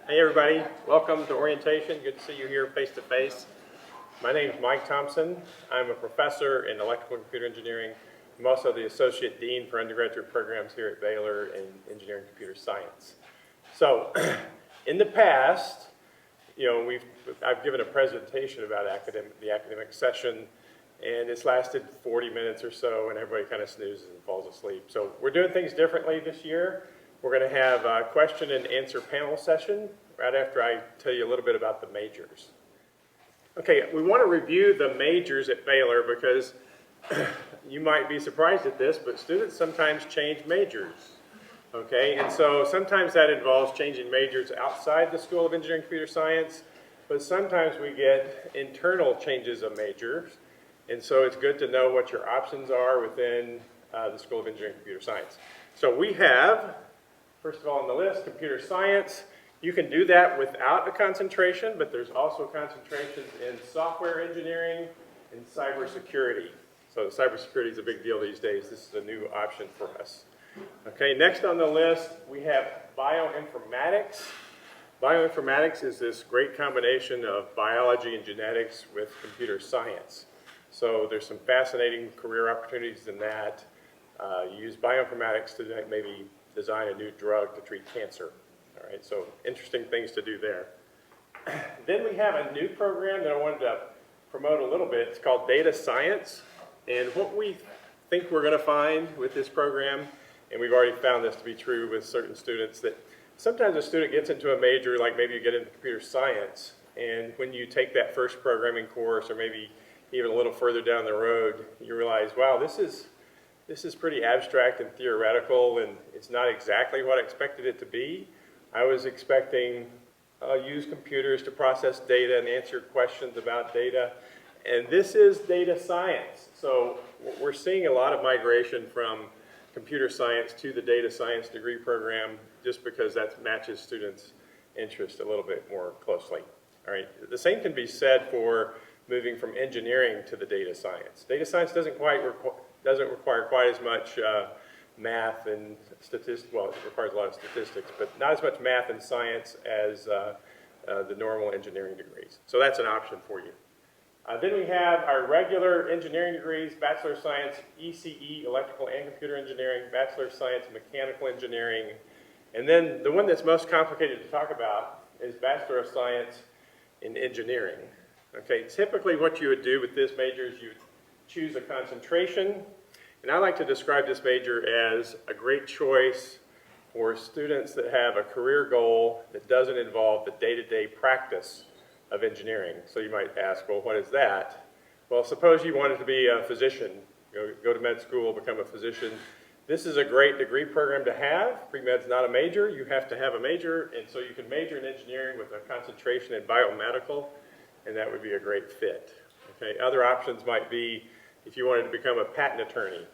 Hey everybody, welcome to orientation. Good to see you here face to face. My name is Mike Thompson. I'm a professor in electrical and computer engineering. I'm also the associate dean for undergraduate programs here at Baylor in engineering and computer science. So in the past, I've given a presentation about the academic session, and it's lasted 40 minutes or so, and everybody kind of snoozes and falls asleep. So we're doing things differently this year. We're going to have a question and answer panel session right after I tell you a little bit about the majors. Okay, we want to review the majors at Baylor because you might be surprised at this, but students sometimes change majors. Okay, and so sometimes that involves changing majors outside the School of Engineering and Computer Science, but sometimes we get internal changes of majors, and so it's good to know what your options are within the School of Engineering and Computer Science. So we have, first of all on the list, computer science. You can do that without a concentration, but there's also concentrations in software engineering and cybersecurity. So cybersecurity is a big deal these days. This is a new option for us. Okay, next on the list, we have bioinformatics. Bioinformatics is this great combination of biology and genetics with computer science. So there's some fascinating career opportunities in that. You use bioinformatics to maybe design a new drug to treat cancer. All right, so interesting things to do there. Then we have a new program that I wanted to promote a little bit. It's called data science. And what we think we're going to find with this program, and we've already found this to be true with certain students, that sometimes a student gets into a major, like maybe you get into computer science, and when you take that first programming course, or maybe even a little further down the road, you realize, wow, this is pretty abstract and theoretical, and it's not exactly what I expected it to be. I was expecting use computers to process data and answer questions about data, and this is data science. So we're seeing a lot of migration from computer science to the data science degree program just because that matches students' interest a little bit more closely. All right. The same can be said for moving from engineering to the data science. Data science doesn't require quite as much math and statistics. Well, it requires a lot of statistics, but not as much math and science as the normal engineering degrees. So that's an option for you. Then we have our regular engineering degrees: Bachelor of Science, ECE, Electrical and Computer Engineering, Bachelor of Science, Mechanical Engineering, and then the one that's most complicated to talk about is Bachelor of Science in Engineering. Okay, typically what you would do with this major is you would choose a concentration, and I like to describe this major as a great choice for students that have a career goal that doesn't involve the day-to-day practice of engineering. So you might ask, well, what is that? Well, suppose you wanted to be a physician, go to med school, become a physician. This is a great degree program to have. Pre-med's not a major. You have to have a major, and so you can major in engineering with a concentration in biomedical, and that would be a great fit. Okay, other options might be if you wanted to become a patent attorney.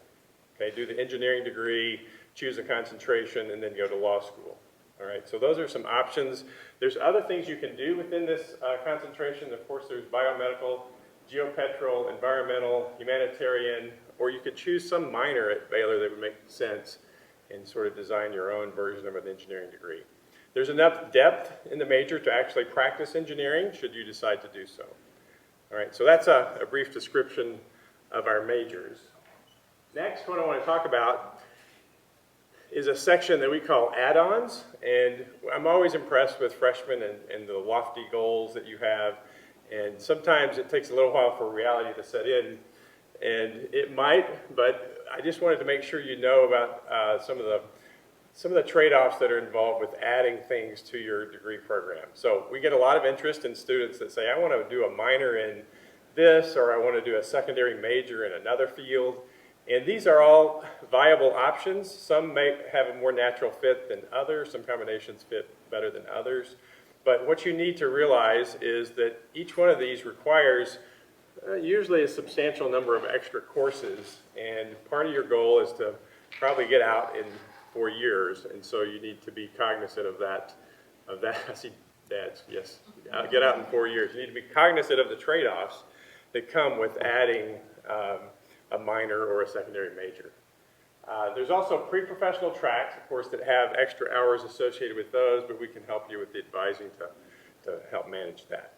Okay, do the engineering degree, choose a concentration, and then go to law school. All right, so those are some options. There's other things you can do within this concentration. Of course, there's biomedical, geopetrol, environmental, humanitarian, or you could choose some minor at Baylor that would make sense and sort of design your own version of an engineering degree. There's enough depth in the major to actually practice engineering should you decide to do so. All right, so that's a brief description of our majors. Next, what I want to talk about is a section that we call add-ons, and I'm always impressed with freshmen and the lofty goals that you have, and sometimes it takes a little while for reality to set in, and it might, but I just wanted to make sure you know about some of the trade-offs that are involved with adding things to your degree program. So we get a lot of interest in students that say, I want to do a minor in this, or I want to do a secondary major in another field. And these are all viable options. Some may have a more natural fit than others. Some combinations fit better than others. But what you need to realize is that each one of these requires usually a substantial number of extra courses. And part of your goal is to probably get out in 4 years. And so you need to be cognizant of that. I see dads, yes. Get out in 4 years. You need to be cognizant of the trade-offs that come with adding a minor or a secondary major. There's also pre-professional tracks, of course, that have extra hours associated with those, but we can help you with the advising to help manage that.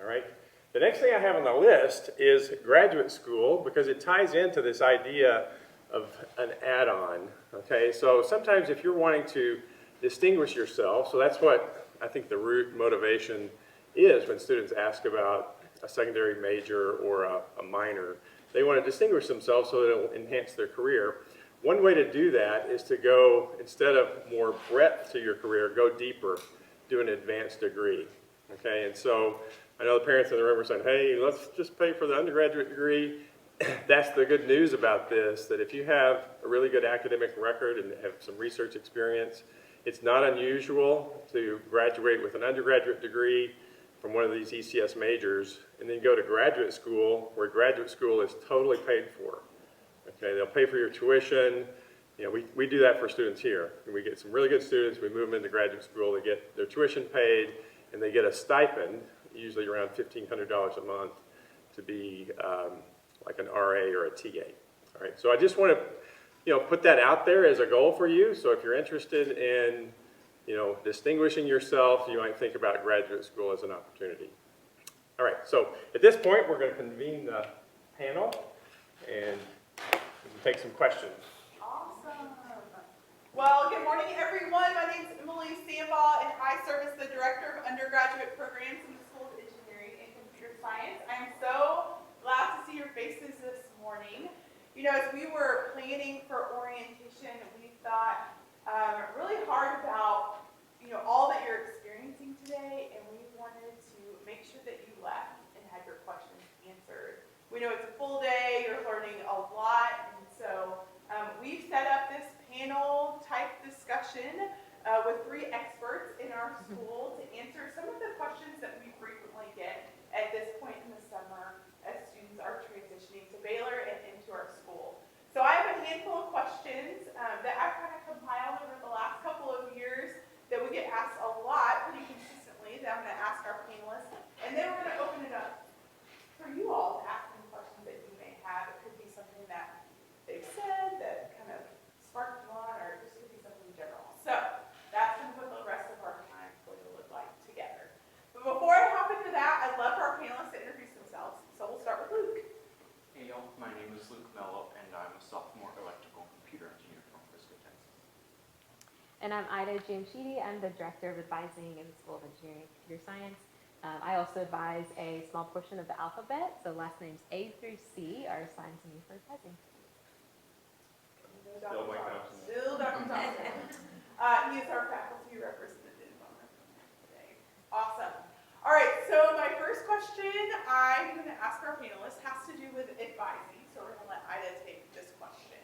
All right. The next thing I have on the list is graduate school, because it ties into this idea of an add-on. Okay, so sometimes if you're wanting to distinguish yourself, so that's what I think the root motivation is when students ask about a secondary major or a minor. They want to distinguish themselves so that it will enhance their career. One way to do that is to go, instead of more breadth to your career, go deeper, do an advanced degree. Okay, and so I know the parents in the room are saying, hey, let's just pay for the undergraduate degree. That's the good news about this, that if you have a really good academic record and have some research experience, it's not unusual to graduate with an undergraduate degree from one of these ECS majors and then go to graduate school, where graduate school is totally paid for. Okay, they'll pay for your tuition. You know, we do that for students here. We get some really good students, we move them into graduate school, they get their tuition paid, and they get a stipend, usually around $1,500 a month, to be like an RA or a TA. All right, so I just want to, put that out there as a goal for you. So if you're interested in, distinguishing yourself, you might think about graduate school as an opportunity. All right, so at this point, we're going to convene the panel and we can take some questions. Awesome. Well, good morning, everyone. My name is Emily Sambaugh, and I serve as the Director of Undergraduate Programs in the School of Engineering and Computer Science. I am so glad to see your faces this morning. As we were planning for orientation, we thought really hard about, all that you're experiencing today, and we wanted to make sure that you left and had your questions answered. We know it's a full day, you're learning a lot, and so we've set up this panel type discussion with 3 experts in our school to answer some of the questions that we frequently get at this point in the summer as students are transitioning to Baylor and into our school. So I have a handful of questions that I've kind of compiled over the last couple of years that we get asked a lot pretty consistently that I'm going to ask our panelists, and then we're going to open it up for you all to ask any questions that you may have. It could be something that they've said that kind of sparked you on, or it just could be something general. So that's kind of what the rest of our time is going to look like together. But before I hop into that, I'd love for our panelists to introduce themselves. So we'll start with Luke. Hey y'all, my name is Luke Mello, and I'm a sophomore electrical and computer engineer from Frisco, Texas. And I'm Ida Jamshidi. I'm the Director of Advising in the School of Engineering and Computer Science. I also advise a small portion of the alphabet, so last names A through C are assigned to me for advising. Still Mike Thompson. Still Dr. Thompson. He is our faculty representative on our program today. Awesome. All right, so my first question I'm going to ask our panelists has to do with advising, so we're going to let Ida take this question.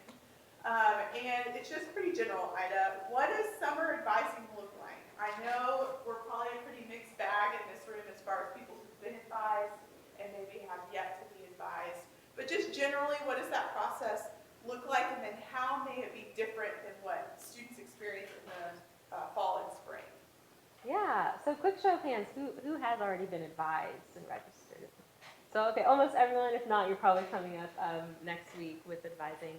And it's just pretty general, Ida. What does summer advising look like? I know we're probably a pretty mixed bag in this room as far as people who've been advised and maybe have yet to be advised. But just generally, what does that process look like, and then how may it be different than what students experience in the fall and spring? Yeah, so quick show of hands, who has already been advised and registered? So, okay, almost everyone. If not, you're probably coming up next week with advising.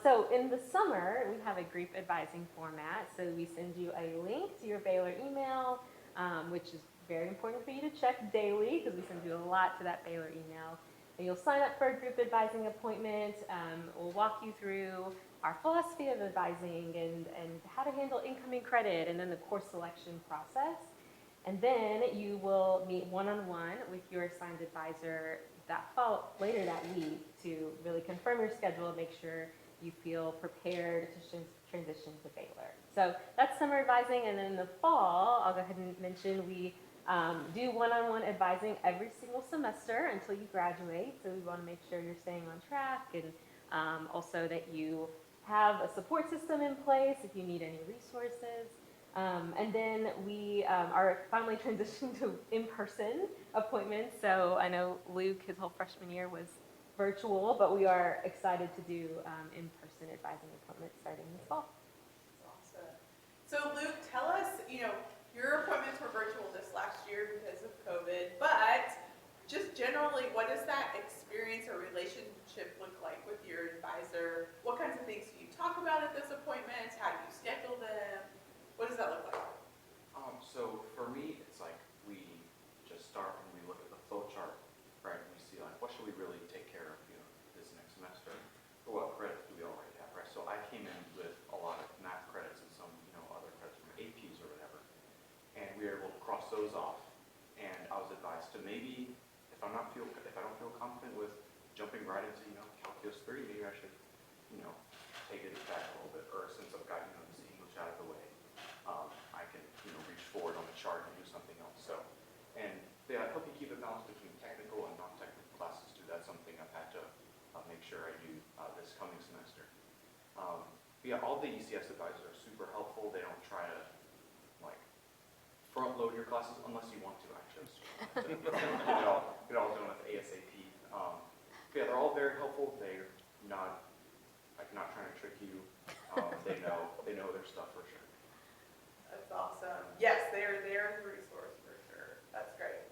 So in the summer, we have a group advising format. So we send you a link to your Baylor email, which is very important for you to check daily because we send you a lot to that Baylor email. And you'll sign up for a group advising appointment. We'll walk you through our philosophy of advising and how to handle incoming credit, and then the course selection process. And then you will meet one-on-one with your assigned advisor later that week to really confirm your schedule and make sure you feel prepared to transition to Baylor. So that's summer advising, and then in the fall, I'll go ahead and mention we do one-on-one advising every single semester until you graduate. So we want to make sure you're staying on track, and also that you have a support system in place if you need any resources. And then we are finally transitioning to in-person appointments. So I know Luke, his whole freshman year was virtual, but we are excited to do in-person advising appointments starting this fall. Awesome. So Luke, tell us, your appointments were virtual this last year because of COVID, but just generally, what does that experience or relationship look like with your advisor? What kinds of things do you maybe if I don't feel confident with jumping right into, calculus 3, maybe I should, take it back a little bit. Or since I've got, this English out of the way, I can, reach forward on the chart and do something else. So, and yeah, help you keep a balance between technical and non-technical classes too. That's something I've had to make sure I do this coming semester. Yeah, all the ECS advisors are super helpful. They don't try to front load your classes unless you want to. Actually, get it all done with ASAP. Yeah, they're all very helpful. They're not trying to trick you. They know their stuff for sure. That's awesome. Yes, they're the resource for sure. That's great.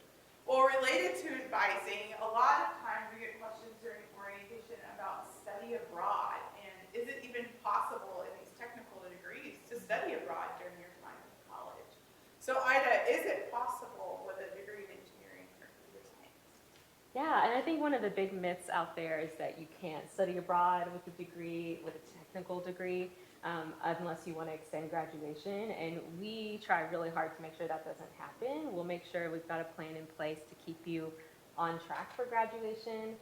Well, related to advising, a lot of times we get questions during orientation about study abroad, and is it even possible in these technical degrees to study abroad during your time in college? So Ida, is it possible with a degree in engineering or computer science? Yeah, and I think one of the big myths out there is that you can't study abroad with a technical degree, unless you want to extend graduation. And we try really hard to make sure that doesn't happen. We'll make sure we've got a plan in place to keep you on track for graduation.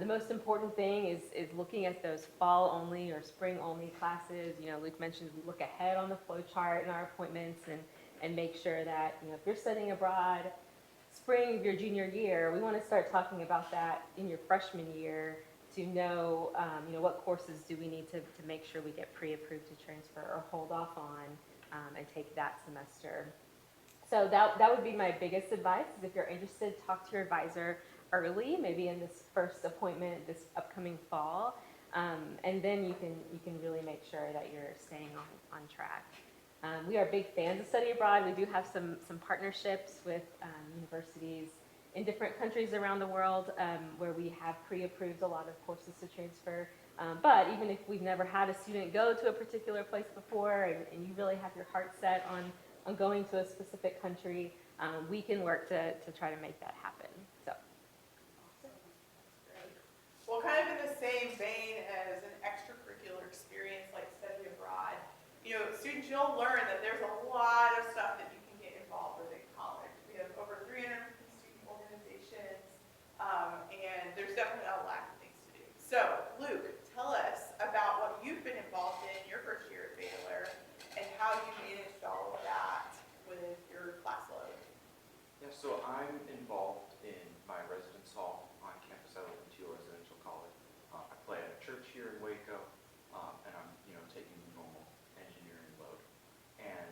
The most important thing is looking at those fall only or spring only classes. Luke mentioned we look ahead on the flow chart in our appointments and make sure that, if you're studying abroad, spring of your junior year, we want to start talking about that in your freshman year to know, what courses do we need to make sure we get pre-approved to transfer or hold off on and take that semester. So that would be my biggest advice is if you're interested, talk to your advisor early, maybe in this first appointment this upcoming fall, and then you can really make sure that you're staying on track. We are big fans of study abroad. We do have some partnerships with universities in different countries around the world where we have pre-approved a lot of courses to transfer. But even if we've never had a student go to a particular place before and you really have your heart set on going to a specific country, we can work to try to make that happen. So. Well, kind of in the same vein as an extracurricular experience like study abroad, students, you'll learn that there's a lot of stuff that you can get involved with in college. We have over 350 student organizations, and there's definitely a lot of things to do. So, Luke, tell us about what you've been involved in your first year at Baylor and how you managed all of that with your class load. Yeah, so I'm involved in my residence hall on campus at Teal Residential College. I play at a church here in Waco, and I'm, taking the normal engineering load. And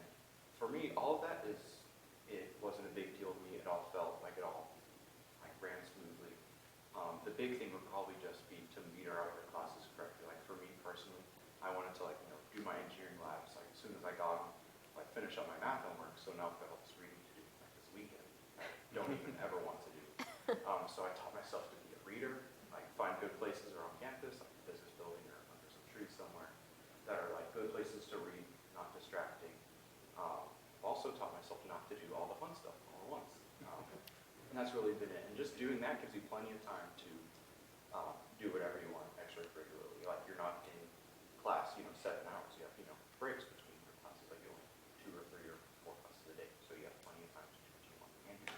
for me, all of that it wasn't a big deal to me. It all felt like it all ran smoothly. The big thing would probably just be to meter out your classes correctly. Like for me personally, I wanted to do my engineering labs as soon as I got them, finish up my math homework. So now I've got all this reading to do this weekend. I don't even ever want to do. So I taught myself to be a reader, find good places around campus, like the business building or under some trees somewhere, that are good places to read, not distracting. Also taught myself not to do all the fun stuff all at once. And that's really been it. And just doing that gives you plenty of time to do whatever you want extracurricularly. You're not in class, 7 hours. You have, breaks between your classes, you only 2 or 3 or 4 classes a day. So you have plenty of time to do what you want and do.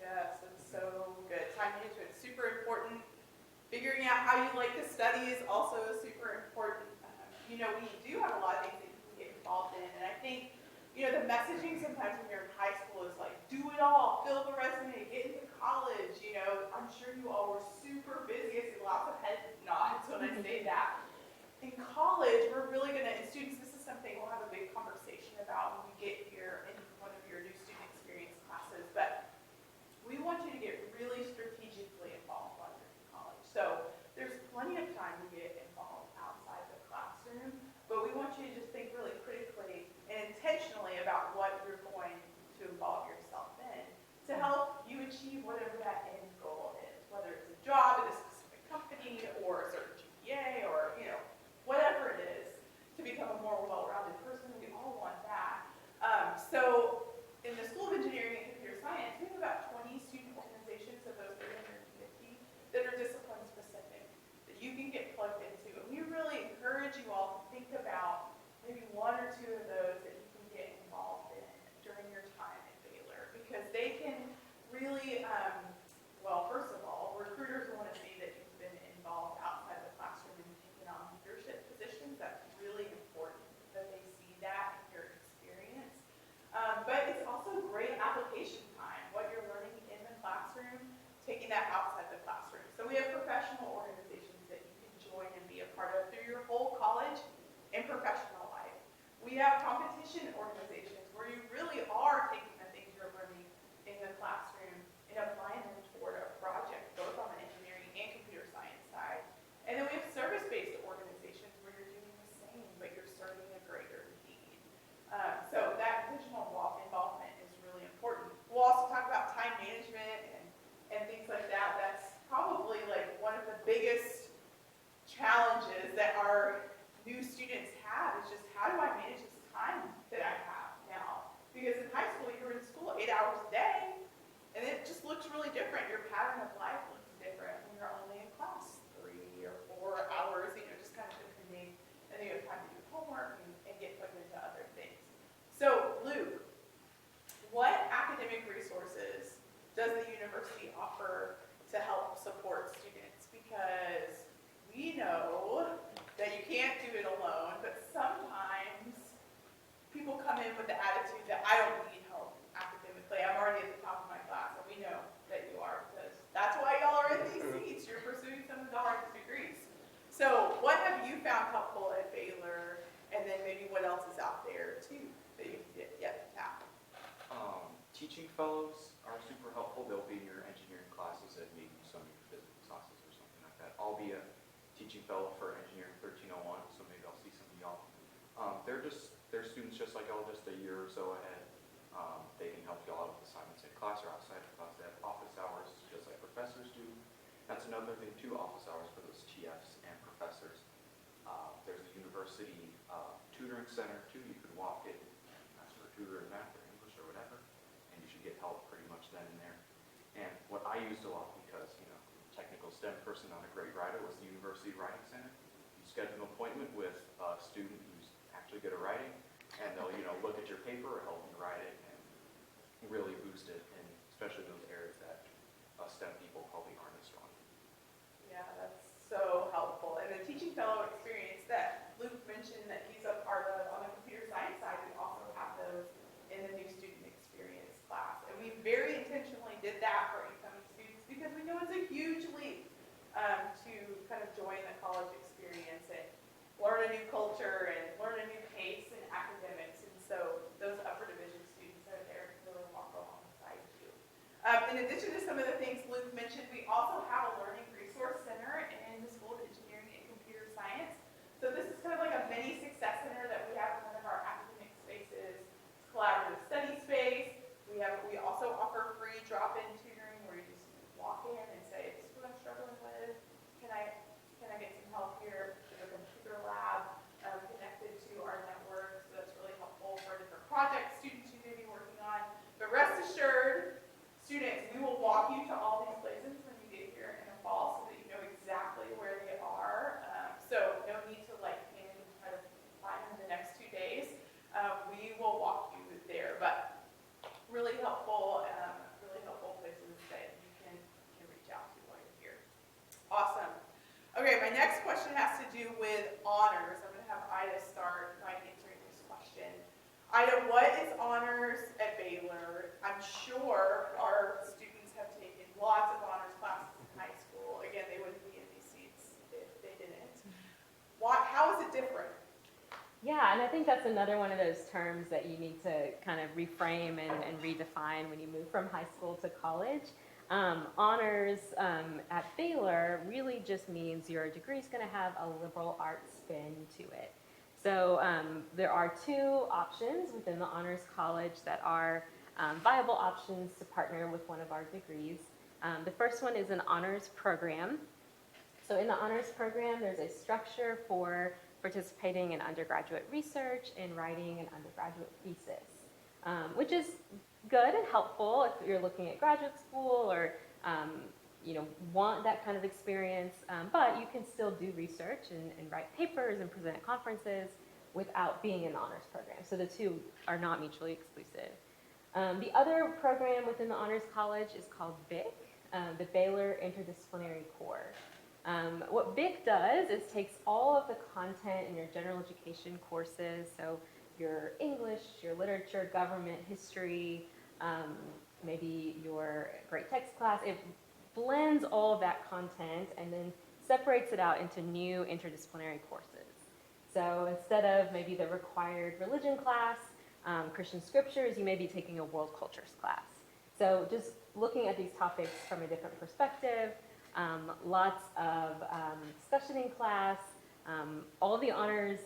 Yes, that's so good. Time management is super important. Figuring out how you like to study is also super important. We do have a lot of things that you can get involved in, and I think, the messaging sometimes when you're in high school is do it all, fill the resume, get into college. I'm sure you all were super busy. I see lots of head nods when I say that. In college, we're really and students, this is something we'll have a big conversation about when we get here in one of your new student experience classes, but we want you to get really strategically involved while you're in college. So there's plenty of time to get involved outside the classroom, but we want you to just think really critically and intentionally about what you're going to involve yourself in to help you achieve whatever that end goal is, whether it's a job at a specific company or a certain GPA or, whatever it is, to become a more competition organizations where you really are taking the things you're learning in the classroom and applying them toward a project, both on the engineering and computer science side. And then we have service-based organizations where you're doing the same, but you're serving a greater need. So that intentional involvement is really important. We'll also talk about time management and things like that. That's probably like one of the biggest challenges that our new students have, is just how do I manage this time that I have now? Because in high school, you're in school 8 hours a day, and it just looks really different. Your pattern of life looks different when you're only in class 3 or 4 hours, just kind of depending, and then you have time to do homework and get put into other things. So, Luke, what academic resources does the university offer to help support students? Because we know that you can't do it alone, but sometimes people come in with the attitude that I don't need help academically. I'm already at the top of my class, and we know that you are, because that's why y'all are in these seats. You're pursuing some of the hardest degrees. So what have you found helpful at Baylor, and then maybe what else is out there too that you did yet tap? Teaching fellows are super helpful. They'll be in your engineering classes and maybe some of your physics classes or something like that. I'll be a teaching fellow for engineering 1301, so maybe I'll see some of y'all. They're students just like y'all, just a year or so ahead. They can help y'all out with assignments in class or outside of class. They have office hours just like professors do. That's another thing too, office hours for those TFs and professors. There's a university tutoring center too. You could walk in, ask for a tutor in math or English or whatever, and you should get help pretty much then and there. And what I used a lot, because technical STEM person, not a great writer, was the University Writing Center. You schedule an appointment with a student who's actually good at writing, and they'll look at your paper or help you write it and really boost it, and especially those areas that STEM people probably aren't as strong. Yeah, that's so helpful. And the teaching fellow experience that Luke mentioned that he's a part of on the computer science side, we also have those in the new student experience class. And we very intentionally did that for incoming students because we know it's a huge leap to kind of join the college experience and learn a new culture and learn a new pace in academics. And so those upper division students are there to really walk alongside you. In addition to some of the things Luke mentioned, we also have a learning resource center in the School of Engineering and Computer Science. So this is kind of like a mini success center that we have in one of our academic spaces. It's collaborative study space. We also offer free drop-in tutoring where you just walk in and say, this is what I'm struggling with. Can I get some help here? There's a computer lab connected to our network, so that's really helpful for different projects students you may be working on. But rest assured, students, we will walk you to all these places when you get here in the fall so that you know exactly where they are. So no need to panic and try to find them the next 2 days. We will walk you there, but really helpful places that you can reach out to while you're here. Awesome. Okay, my next question has to do with honors. I'm going to have Ida start by answering this question. Ida, what is honors at Baylor? I'm sure our students have taken lots of honors classes in high school. Again, they wouldn't be in these seats if they didn't. How is it different? Yeah, and I think that's another one of those terms that you need to kind of reframe and redefine when you move from high school to college. Honors at Baylor really just means your degree is going to have a liberal arts spin to it. So there are 2 options within the Honors College that are viable options to partner with one of our degrees. The first one is an honors program. So in the honors program, there's a structure for participating in undergraduate research and writing an undergraduate thesis, which is good and helpful if you're looking at graduate school or want that kind of experience, but you can still do research and write papers and present at conferences without being in the honors program. So the 2 are not mutually exclusive. The other program within the Honors College is called BIC, the Baylor Interdisciplinary Core. What BIC does is takes all of the content in your general education courses, so your English, your literature, government, history, maybe your great text class. It blends all of that content and then separates it out into new interdisciplinary courses. So instead of maybe the required religion class, Christian scriptures, you may be taking a world cultures class. So just looking at these topics from a different perspective, lots of discussion in class. All of the honors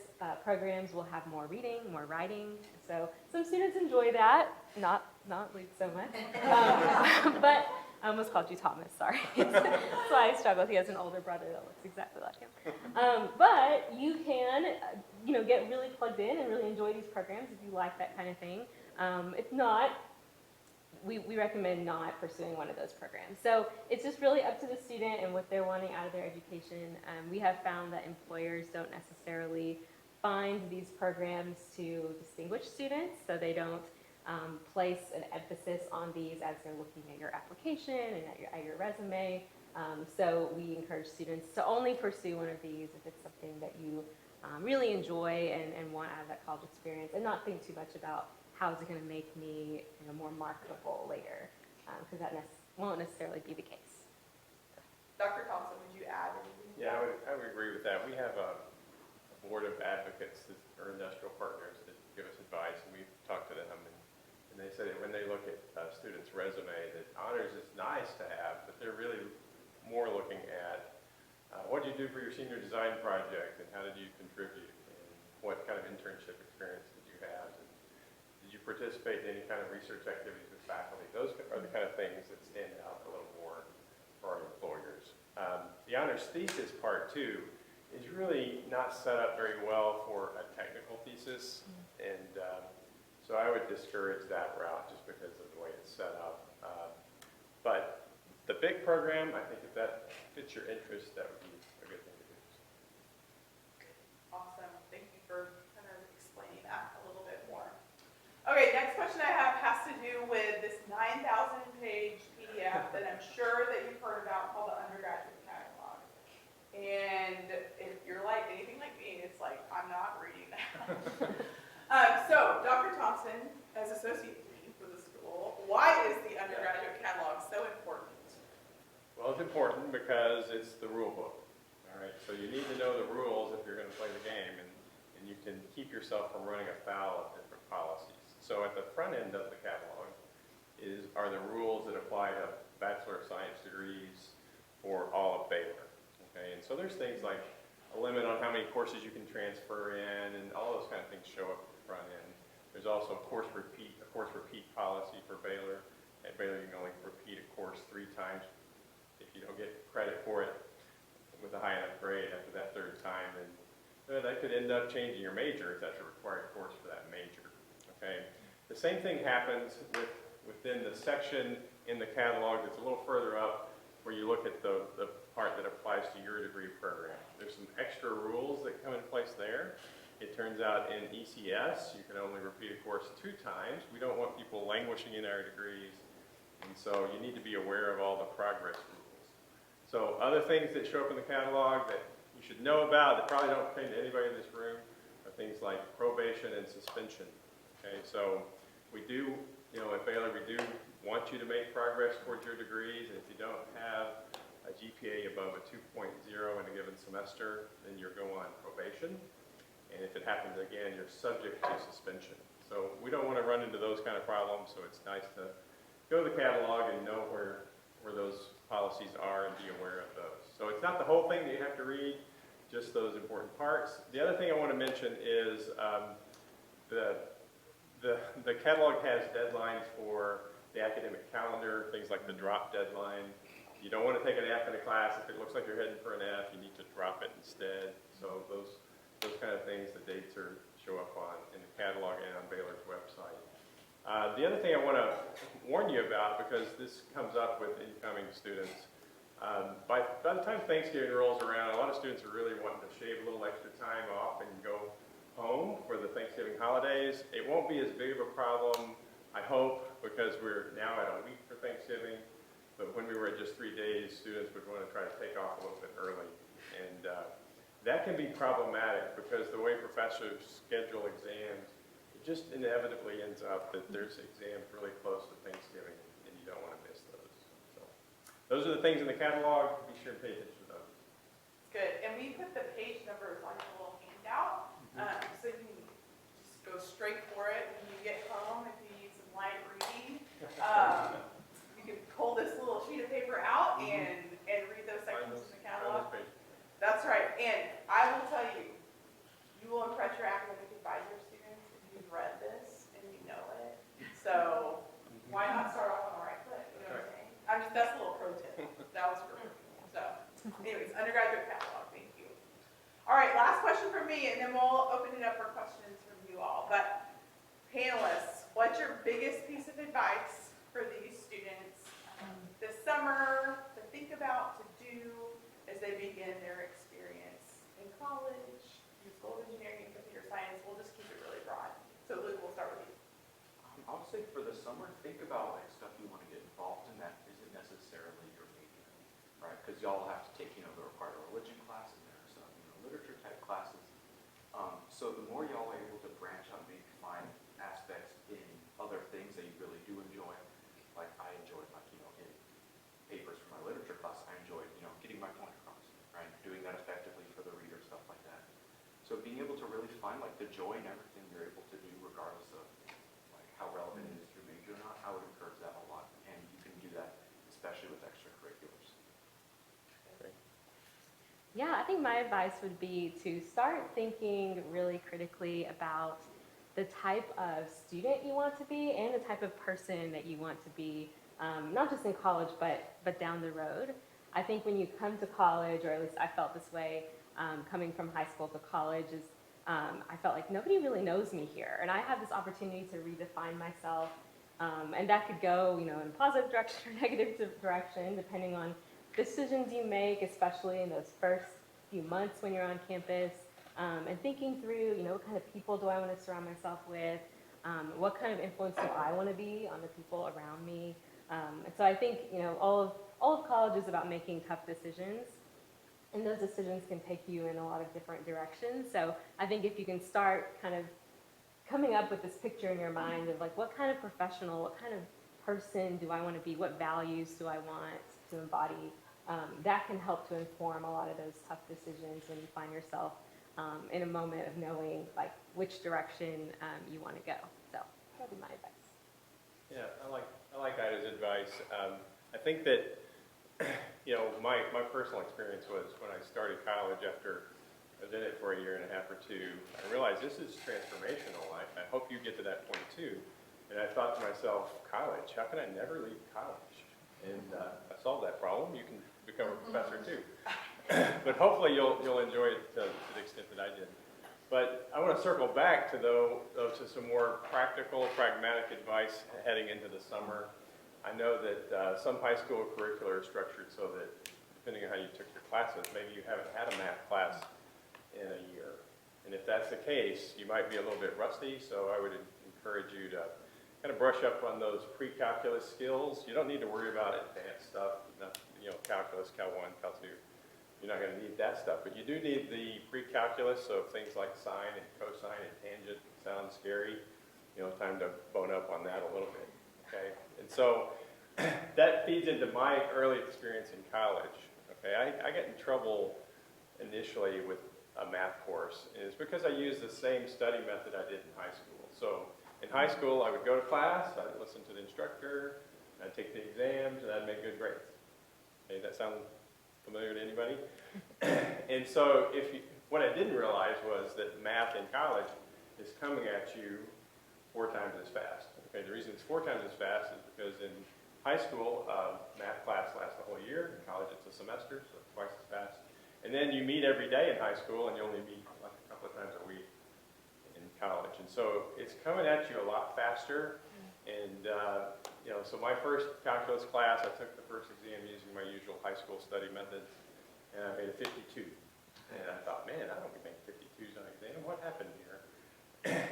programs will have more reading, more writing. So some students enjoy that, not Luke so much. But I almost called you Thomas, sorry. That's why I struggled. He has an older brother that looks exactly like him. But you can, get really plugged in and really enjoy these programs if you like that kind of thing. If not, we recommend not pursuing one of those programs. So it's just really up to the student and what they're wanting out of their education. We have found that employers don't necessarily find these programs to distinguish students, so they don't place an emphasis on these as they're looking at your application and at your resume. So we encourage students to only pursue one of these if it's something that you really enjoy and want out of that college experience, and not think too much about how is it going to make me more marketable later, because that won't necessarily be the case. Dr. Thompson, would you add anything? Yeah, I would agree with that. We have a board of advocates that are industrial partners that give us advice, and we've talked to them, and they say that when they look at a student's resume, that honors is nice to have, but they're really more looking at what did you do for your senior design project, and how did you contribute, and what kind of internship experience did you have, and did you participate in any kind of research activities with faculty? Those are the kind of things that stand out a little more for our employers. The honors thesis part, too, is really not set up very well for a technical thesis, and so I would discourage that route just because of the way it's set up. But the big program, I think if that fits your interest, that would be a good thing to do. Awesome. Thank you for kind of explaining that a little bit more. Okay, next question I have has to do with this 9,000-page PDF that I'm sure that you've heard about called the Undergraduate Catalog. And if you're like anything like me, it's like, I'm not reading that. So, Dr. Thompson, as Associate Dean for the school, why is the Undergraduate Catalog so important? Well, it's important because it's the rule book. All right, so you need to know the rules if you're going to play the game, and you can keep yourself from running afoul of different policies. So at the front end of the catalog are the rules that apply to Bachelor of Science degrees for all of Baylor. Okay, and so there's things like a limit on how many courses you can transfer in, and all those kind of things show up at the front end. There's also a course repeat policy for Baylor. At Baylor, you can only repeat a course 3 times. If you don't get credit for it with a high enough grade after that 3rd time, then that could end up changing your major if that's a required course for that major. Okay. The same thing happens within the section in the catalog that's a little further up, where you look at the part that applies to your degree program. There's some extra rules that come in place there. It turns out in ECS, you can only repeat a course 2 times. We don't want people languishing in our degrees, and so you need to be aware of all the progress rules. So other things that show up in the catalog that you should know about that probably don't pertain to anybody in this room are things like probation and suspension. Okay, so we do, at Baylor, we do want you to make progress towards your degrees, and if you don't have a GPA above a 2.0 in a given semester, then you'll go on probation, and if it happens again, you're subject to suspension. So we don't want to run into those kind of problems, so it's nice to go to the catalog and know where those policies are and be aware of those. So it's not the whole thing that you have to read, just those important parts. The other thing I want to mention is the catalog has deadlines for the academic calendar, things like the drop deadline. You don't want to take an F in a class. If it looks like you're heading for an F, you need to drop it instead. So those kind of things, the dates show up in the catalog and on Baylor's website. The other thing I want to warn you about, because this comes up with incoming students, by the time Thanksgiving rolls around, a lot of students are really wanting to shave a little extra time off and go home for the Thanksgiving holidays. It won't be as big of a problem, I hope, because we're now at a week for Thanksgiving. But when we were at just 3 days, students would want to try to take off a little bit early. And that can be problematic because the way professors schedule exams, it just inevitably ends up that there's exams really close to Thanksgiving, and you don't want to miss those. So those are the things in the catalog. Be sure to pay attention to those. Good. And we put the page numbers on a little handout, so you can just go straight for it when you get me, and then we'll open it up for questions from you all. But panelists, what's your biggest piece of advice for these students this summer to think about, to do as they begin their experience in college, in the School of Engineering and Computer Science? We'll just keep it really broad. So Luke, we'll start with you. I would say for the summer, think about like stuff you want to get involved in that isn't necessarily your major, right? Because y'all have to take, the required religion class and there are some, literature type classes. So the more y'all are able to branch out, maybe find aspects in other things that you really do enjoy. Like I enjoyed in papers for my literature class, I enjoyed, getting my point across, right? Doing that effectively for the reader, stuff like that. So being able to really find like the joy in everything you're able to do regardless of like how relevant it is to your major or not, I would encourage that a lot. And you can do that especially with extracurriculars. Yeah, I think my advice would be to start thinking really critically about the type of student you want to be and the type of person that you want to be, not just in college, but down the road. I think when you come to college, or at least I felt this way coming from high school to college, is I felt like nobody really knows me here. And I have this opportunity to redefine myself. And that could go, in a positive direction or negative direction, depending on decisions you make, especially in those first few months when you're on campus, and thinking through, what kind of people do I want to surround myself with, what kind of influence do I want to be on the people around me. And so I think, all of college is about making tough decisions, and those decisions can take you in a lot of different directions. So I think if you can start kind of coming up with this picture in your mind of like, what kind of professional, what kind of person do I want to be, what values do I want to embody, that can help to inform a lot of those tough decisions when you find yourself in a moment of knowing like which direction you want to go. So that would be my advice. Yeah, I like Ida's advice. I think that, my personal experience was when I started college after I was in it for a year and a half or two, I realized this is transformational. I hope you get to that point too. And I thought to myself, college, how can I never leave college? And I solved that problem. You can become a professor too. But hopefully you'll enjoy it to the extent that I did. But I want to circle back to to some more practical, pragmatic advice heading into the summer. I know that some high school curricula are structured so that depending on how you took your classes, maybe you haven't had a math class in a year. And if that's the case, you might be a little bit rusty, so I would encourage you to kind of brush up on those pre-calculus skills. You don't need to worry about advanced stuff, calculus, Cal 1, Cal 2. You're not going to need that stuff, but you do need the pre-calculus, so things like sine and cosine and tangent sound scary. Time to bone up on that a little bit, okay? And so that feeds into my early experience in college, okay? I get in trouble initially with a math course, and it's because I used the same study method I did in high school. So in high school, I would go to class, I'd listen to the instructor, I'd take the exams, and I'd make good grades. Okay, that sound familiar to anybody? And so what I didn't realize was that math in college is coming at you 4 times as fast. Okay, the reason it's 4 times as fast is because in high school, math class lasts the whole year. In college, it's a semester, so it's twice as fast. And then you meet every day in high school, and you only meet like a couple of times a week in college. And so it's coming at you a lot faster. And, so my first calculus class, I took the first exam using my usual high school study methods, and I made a 52. And I thought, man, I don't make 52s on exam. What happened here?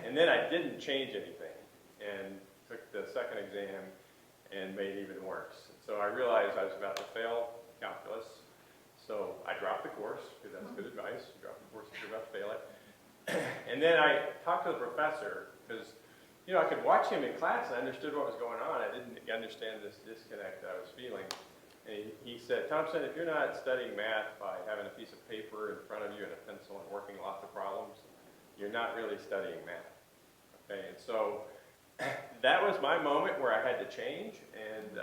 And then I didn't change anything and took the second exam and made it even worse. So I realized I was about to fail calculus. So I dropped the course, because that's good advice. You drop the course if you're about to fail it. And then I talked to the professor, because I could watch him in class and I understood what was going on. I didn't understand this disconnect I was feeling. And he said, Thompson, if you're not studying math by having a piece of paper in front of you and a pencil and working lots of problems, you're not really studying math. Okay, and so that was my moment where I had to change. And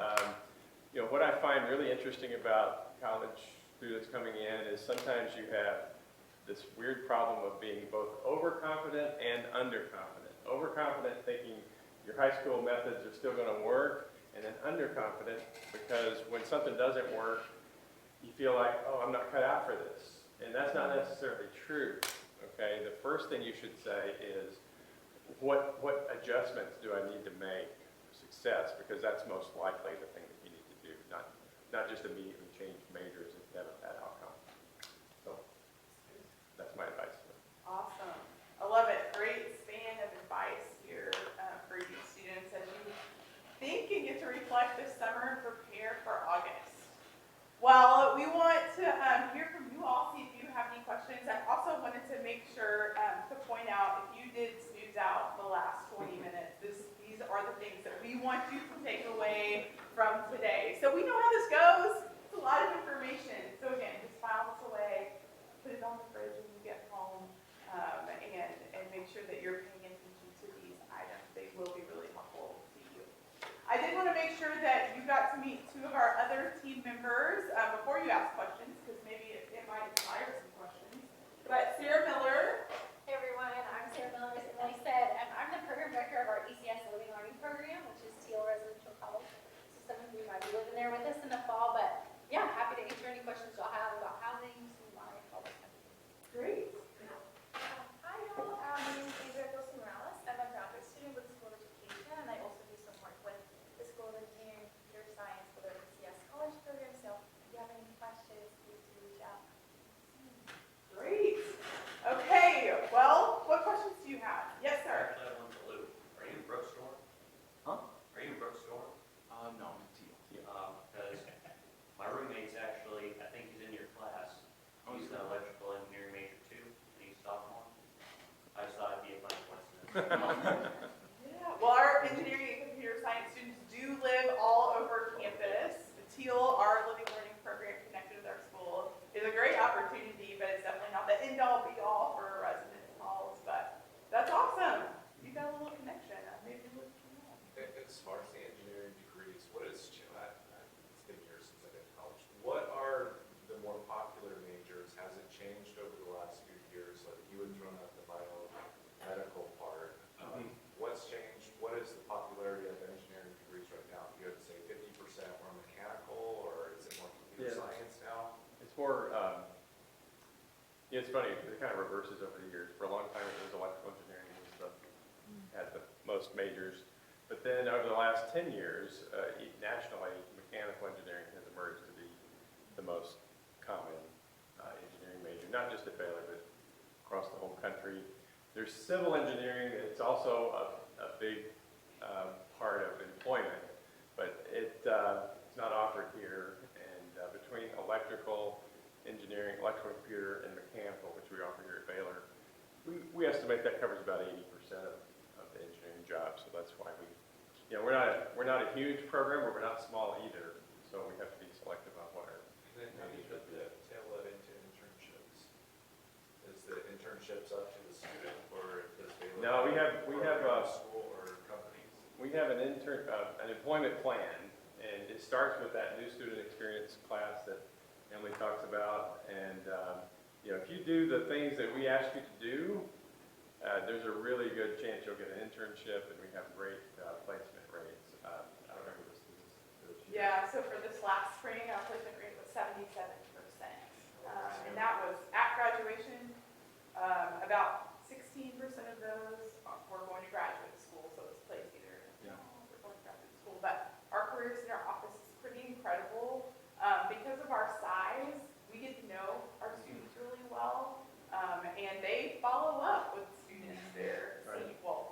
what I find really interesting about college students coming in is sometimes you have this weird problem of being both overconfident and underconfident. Overconfident thinking your high school methods are still going to work, and then underconfident because when something doesn't work, you feel like, oh, I'm not cut out for this. And that's not necessarily true, okay, the first thing you should say is, what adjustments do I need to make for success? Because that's most likely the thing that you need to do, not just immediately change majors and have a bad outcome. So that's my advice. Awesome. I love it. Great span of advice here for you students as you think and get to reflect this summer and prepare for August. Well, we want to hear from you all, see if you have any questions. I also wanted to make sure to point out, if you did snooze out the last 20 minutes, these are the things that we want you to take away from today. So we know how this goes. It's a lot of information. So again, just file this away, put it on the fridge when you get home, and make sure that you're paying attention to these items. They will be really helpful to you. I did want to make sure that you got to meet two of our other team members before you ask questions, because maybe it might inspire some questions. But Sarah Miller. Hey everyone, I'm Sarah Miller, as Emily said, and I'm the program director of our ECS Living Learning Program, which is Teal Residential College. So some of you might be living there with us in the fall, but yeah, happy to answer any questions y'all have about housing, school life, all that kind of thing. Great. Hi y'all, my name is Adria Morales. I'm a graduate student with the School of Education, and I also do some work with the School of Engineering and Computer Science for their ECS college program. So if you have any questions, please do reach out. Great. Okay, well, what questions do you have? Yes, sir. Actually, I have one for Lou. Are you in Brookstore? Huh? Are you in Brookstore? No, I'm Teal. Because my roommate's actually, I think he's in your class. He's an electrical engineering major too, and he's sophomore. I just thought it'd be a funny coincidence. Yeah, well, our engineering and computer science students do live all over campus. The Teal, our living learning program connected with our school, is a great opportunity, but it's definitely not the end-all be-all for residence halls. But that's awesome. You got a little connection. Maybe we'll As far as the engineering degrees, it's been years since I've been to college. What are the more popular majors? Has it changed over the last few years? Like you had thrown out the biomedical part. What's changed? What is the popularity of engineering degrees right now? You would say 50% more mechanical, or is it more computer science now? It's more, it's funny, it kind of reverses over the years. For a long time, it was electrical engineering had the most majors. But then over the last 10 years, nationally, mechanical engineering has emerged to be the most common engineering major, not just at Baylor, but across the whole country. There's civil engineering. It's also a big part of employment, but it's not offered here. And between electrical engineering, electrical computer, and mechanical, which we offer here at Baylor, we estimate that covers about 80% of the engineering jobs. So that's why we're not a huge program, but we're not small either. So we have to be selective on what our. And then how do you tail that into internships? Is the internships up to the student, or does Baylor? No, we have school or companies? We have an employment plan, and it starts with that new student experience class that Emily talks about. And if you do the things that we ask you to do, there's a really good chance you'll get an internship, and we have great placement rates. I don't remember this. Yeah, so for this last spring, our placement rate was 77%. And that was at graduation. About 16% of those were going to graduate school, so it was placed either we're going to graduate school. But our career center office is pretty incredible. Because of our size, we get to know our students really well, and they follow up with students there.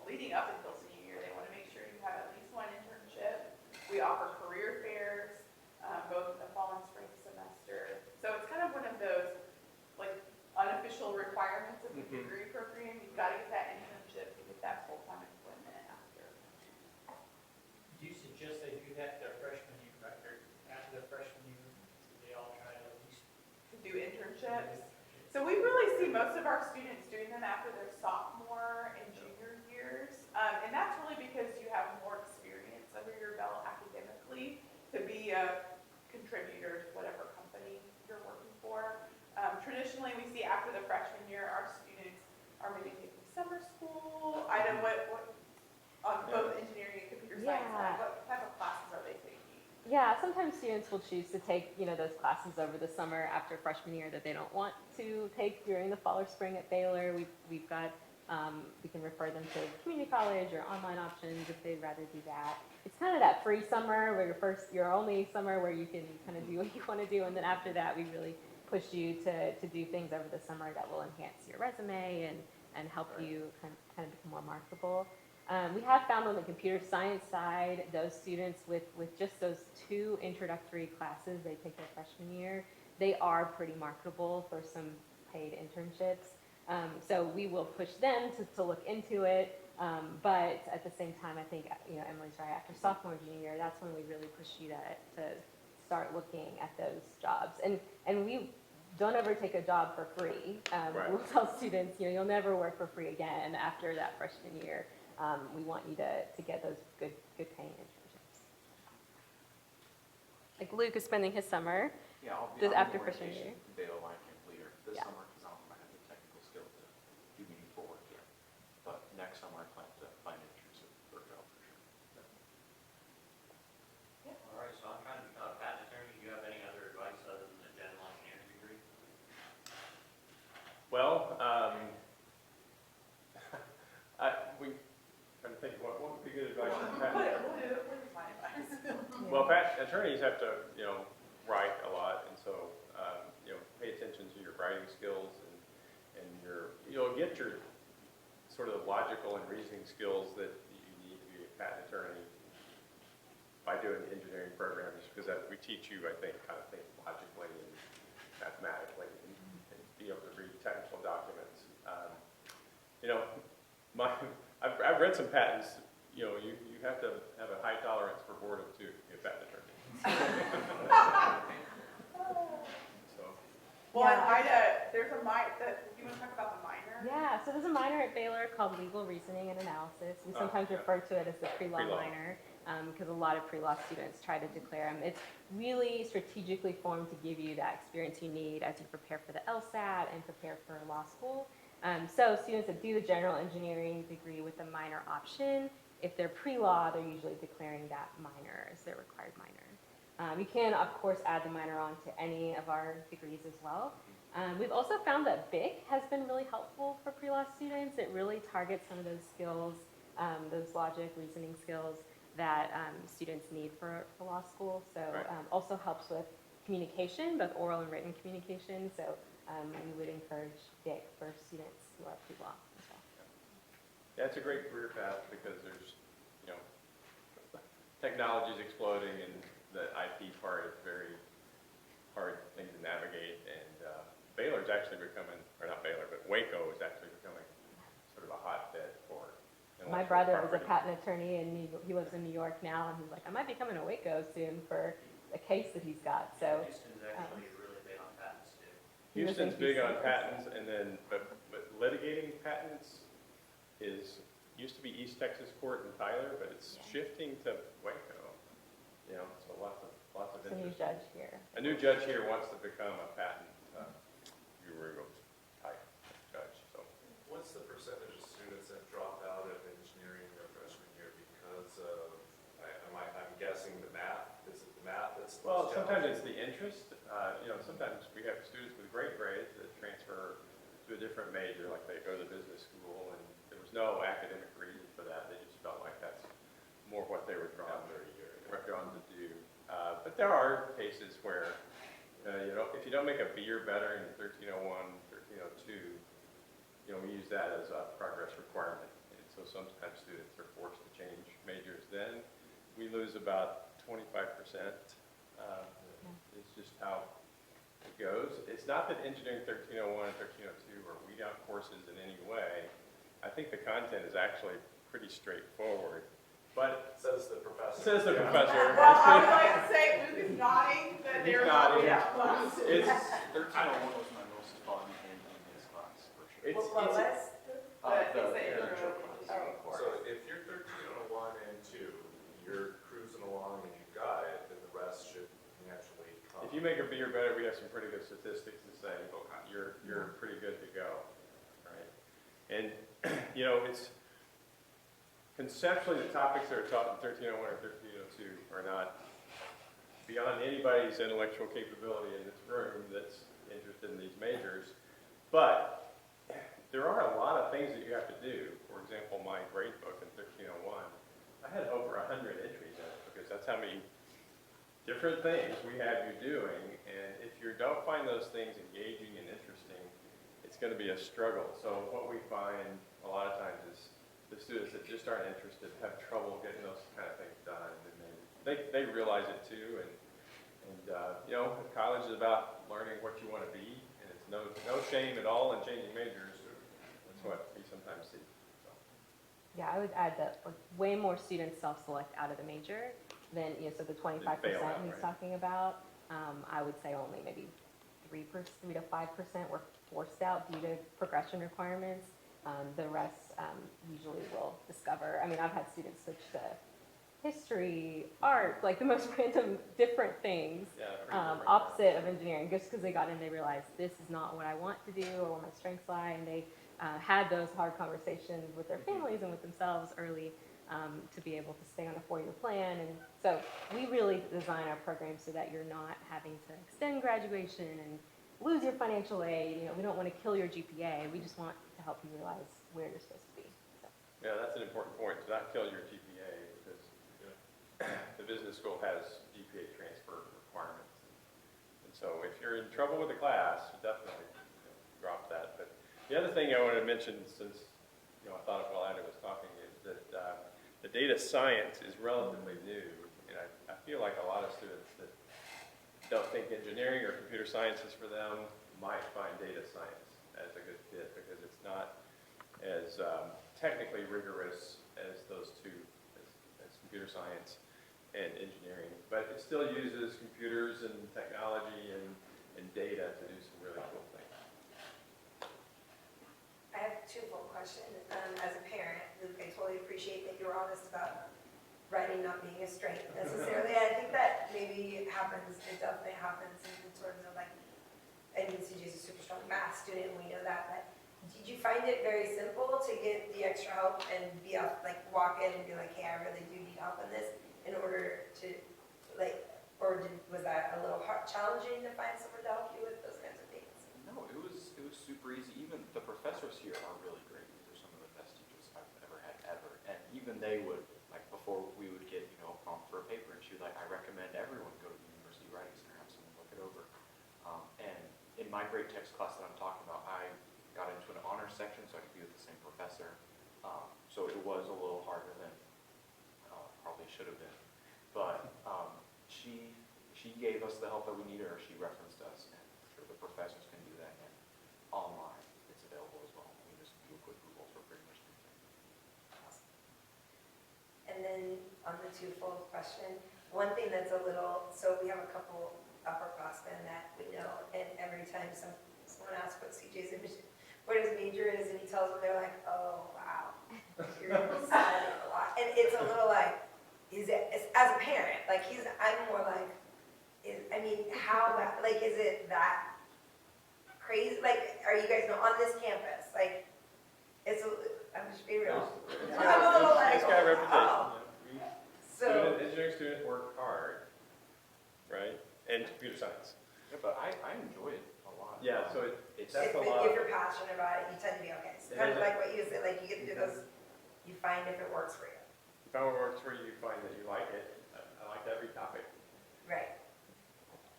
Leading up until senior year, they want to make sure you have at least one internship. We offer career fairs, both in the fall and spring semester. So it's kind of one of those unofficial requirements of the degree program. You've got to get that internship to get that full-time employment after. Do you suggest they do that their freshman year, right? Or after their freshman year, they all try to at least To do internships. So we really see most of our students doing them after their sophomore and junior years. And that's really because you have more experience under your belt academically to be a contributor to whatever company you're working for. Traditionally, we see after the freshman year, our students are maybe taking summer school. I know what on both engineering and computer science, what type of classes are they taking? Yeah, sometimes students will choose to take, those classes over the summer after freshman year that they don't want to take during the fall or spring at Baylor. We've got, we can refer them to community college or online options if they'd rather do that. It's kind of that free summer where your only summer where you can kind of do what you want to do, and then after that, we really push you to do things over the summer that will enhance your resume and help you kind of become more marketable. We have found on the computer science side, those students with just those 2 introductory classes they take their freshman year, they are pretty marketable for some paid internships. So we will push them to look into it, but at the same time, I think, Emily's right, after sophomore, junior year, that's when we really push you to start looking at those jobs. And we don't ever take a job for free. Right. We'll tell students, you'll never work for free again after that freshman year. We want you to get those good paying internships. Like Luke is spending his summer. Yeah, I'll be Just on after freshman orientation year. with Baylor Life Camp Leader this Yeah. summer because I don't have the technical skill to do meaningful work yet. But next summer I plan to find internships for a job for sure. All right, so I'm trying to become a patent attorney. Do you have any other advice other than the general engineering degree? Well, trying to think, what would be good advice for patent? What is my advice? Well, patent attorneys have to, write a lot, and so, pay attention to your writing skills and you'll get your sort of logical and reasoning skills that you need to be a patent attorney by doing the engineering programs, because we teach you, I think, how to think logically and mathematically and be able to read technical documents. I've read some patents. You have to have a high tolerance for boredom too to be a patent attorney. So. Well, and there's a you want to talk about the minor? Yeah, so there's a minor at Baylor called Legal Reasoning and Analysis. We sometimes yeah. refer to it as the pre-law Pre-law. minor because a lot of pre-law students try to declare them. It's really strategically formed to give you that experience you need as you prepare for the LSAT and prepare for law school. So students that do the general engineering degree with the minor option, if they're pre-law, they're usually declaring that minor as their required minor. You can, of course, add the minor on to any of our degrees as well. We've also found that BIC has been really helpful for pre-law students. It really targets some of those skills, those logic, reasoning skills that students need for law school. So also helps with communication, both oral and written communication. So we would encourage BIC for students who are pre-law as well. Yeah, it's a great career path because there's, technology's exploding and the IP part is very hard thing to navigate. And Baylor's actually becoming, or not Baylor, but Waco is actually becoming sort of a hotbed for My intellectual brother was a property. patent attorney and he lives in New York now, and he's like, I might be coming to Waco soon for a case that he's got. So Houston's actually really big on patents too. he was in Houston's big on Houston. patents, and then, but litigating patents used to be East Texas Court in Tyler, but it's shifting to Waco. So lots of It's a new interest. judge here. A new judge here wants to become a patent guru type judge, so. What's the percentage of students that drop out of engineering their freshman year because of, I'm guessing the math? Is it the math that's? Well, sometimes it's the interest. Sometimes we have students with great grades that transfer to a different major, like they go to business school, and there was no academic reason for that. They just felt like that's more what they were drawn to do. But there are cases where, if you don't make a B or better in 1301, 1302, we use that as a progress requirement. And so sometimes students are forced to change majors then. We lose about 25%. It's just how it goes. It's not that engineering 1301 and 1302 are weed out courses in any way. I think the content is actually pretty straightforward. But Says the professor. says the professor. Well, I would like to say Luke is nodding that He's they're nodding. not. It's 1301 was my most fun in his class, for sure. it's But The it's intro a- class. So if you're 1301 and 2, you're cruising along and you got it, then the rest should naturally come. if you make a B or better, we have some pretty good statistics to say you're pretty good to go, right? And it's conceptually the topics that are taught in 1301 or 1302 are not beyond anybody's intellectual capability in this room that's interested in these majors. But there are a lot of things that you have to do. For example, my grade book in 1301, I had over 100 entries in it because that's how many different things we have you doing. And if you don't find those things engaging and interesting, it's going to be a struggle. So what we find a lot of times is the students that just aren't interested have trouble getting those kind of things done. And they realize it too. And you know, college is about learning what you want to be. And it's no shame at all in changing majors. That's what we sometimes see. So. Yeah, I would add that like, way more students self-select out of the major than, you know, so the 25% fail out, he's right? talking about, I would say only maybe 3 to 5% were forced out due to progression requirements. The rest usually will discover. I mean, I've had students switch to history, art, like the most random different things, Yeah, opposite of engineering, just because they got in, they realized this is not what I want to do or where my strengths lie, and they had those hard conversations with their families and with themselves early to be able to stay on a 4-year plan. And so we really design our program so that you're not having to extend graduation and lose your financial aid. You know, we don't want to kill your GPA. We just want to help you realize where you're supposed to be. So. Yeah, that's an important point, to not kill your GPA, because the business school has GPA transfer requirements. And so if you're in trouble with the class, definitely drop that. But the other thing I wanted to mention, since I thought of while Ida was talking, is that the data science is relatively new. And I feel like a lot of students that don't think engineering or computer science is for them might find data science as a good fit, because it's not as technically rigorous as those two, as computer science and engineering, but it still uses computers and technology and data to do some really cool things. I have a twofold question. As a parent, Luke, I totally appreciate that you're honest about writing not being a strength necessarily. I think that maybe happens, it definitely happens in terms of like, I mean, CJ's a super strong math student, and we know that, but did you find it very simple to get the extra help and be up, like walk in and be like, hey, I really do need help in this in order to, like, was that a little challenging to find someone to help you with those kinds of things? No, it was super easy. Even the professors here are really great. These are some of the best teachers I've ever had ever. And even they would, like before we would get, a prompt for a paper, and she was like, I recommend everyone go to the University Writing Center, have someone look it over. And in my grade text class that I'm talking about, I got into an honors section so I could be with the same professor. So it was a little harder than probably should have been. But she gave us the help that we needed, or she referenced us, and I'm sure the professors can do that. And online, it's available as well. We just do a quick Google for pretty much anything. Awesome. And then on the twofold question, one thing that's a little, so we have a couple upperclassmen that we know, and every time someone asks what CJ's what his major is, and he tells them, they're like, oh, wow, you're studying a lot. And it's a little like, as a parent, like I'm more like, how, like, is it that crazy? Like, are you guys on this campus? Like, I'm just being real. I'm a little like, It's got a reputation. oh. So, Engineering students work hard, right? And computer science. Yeah, but I enjoy it a lot. Yeah, so it's that's a if lot. you're passionate about it, you tend to be okay. It's kind of like what you said, like you get to do those, you find if it works for you. If it works for you, you find that you like it. I like every topic. Right.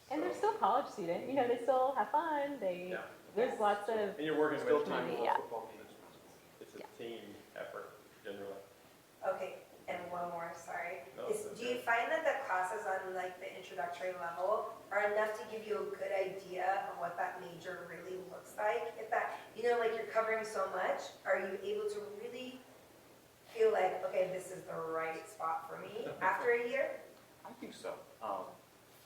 And they're still college students. They still have fun. There's lots of. And you're working still with time team. for Yeah. football games. It's a team effort generally. Okay, and one more, sorry. No, Do you find that the classes on like the introductory level are enough to give you a good idea of what that major really looks like? If that, like you're covering so much, are you able to really feel like, okay, this is the right spot for me after a year? I think so.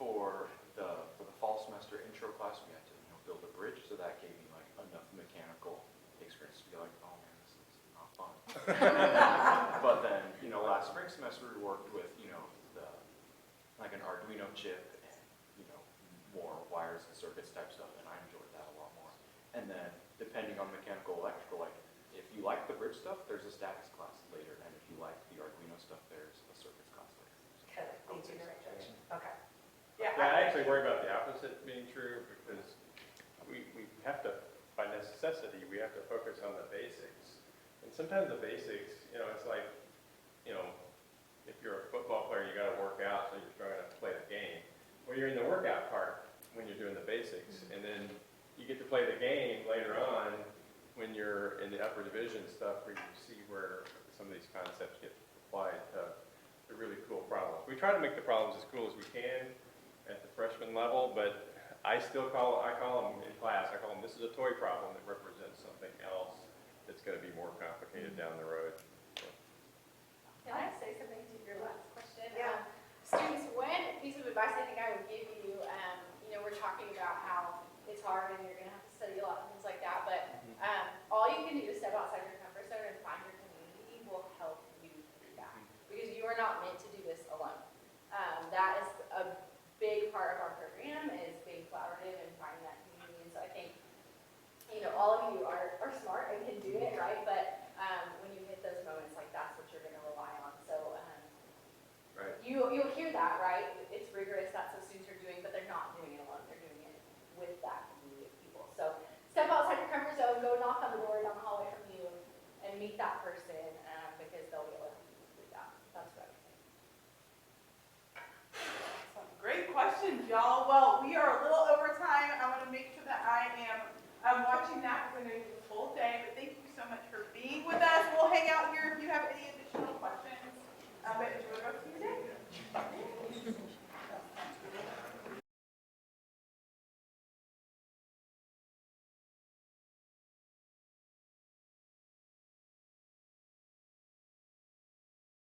For the fall semester intro class, we had to build a bridge, so that gave me like enough mechanical experience to be like, oh man, this is not fun. But then last spring semester we worked with like an Arduino chip and more wires and circuits type stuff, and I enjoyed that a lot more. And then depending on mechanical, electrical, like if you like the bridge stuff, there's a statics class later, and if you like the Arduino stuff, there's a circuits class later. Kind of leads you in the right direction. Okay. sometimes the basics, you know, it's like, you know, if you're a football player, you gotta work out, so you're trying to play the game. Well, you're in the workout part when you're doing the basics, and then you get to play the game later on when you're in the upper division stuff, where you see where some of these concepts get applied to really cool problems. We try to make the problems as cool as we can at the freshman level, but I call them in class, I call them, this is a toy problem that represents something else that's gonna be more complicated down the road. Can I say something to your last question? Yeah. Students, one piece of advice I think I would give you, you know, we're talking about how it's hard and you're gonna have to study a lot and things like that, but all you can do to step outside your comfort zone and find your community will help you do that. Because you are not meant to do this alone. That is a big part of our program, is being collaborative and finding that community. And so I think, you know, all of you are smart and can do it, right? But when you hit those moments, like, that's what you're gonna rely on. So Right. you'll hear that, right? It's rigorous, that's what students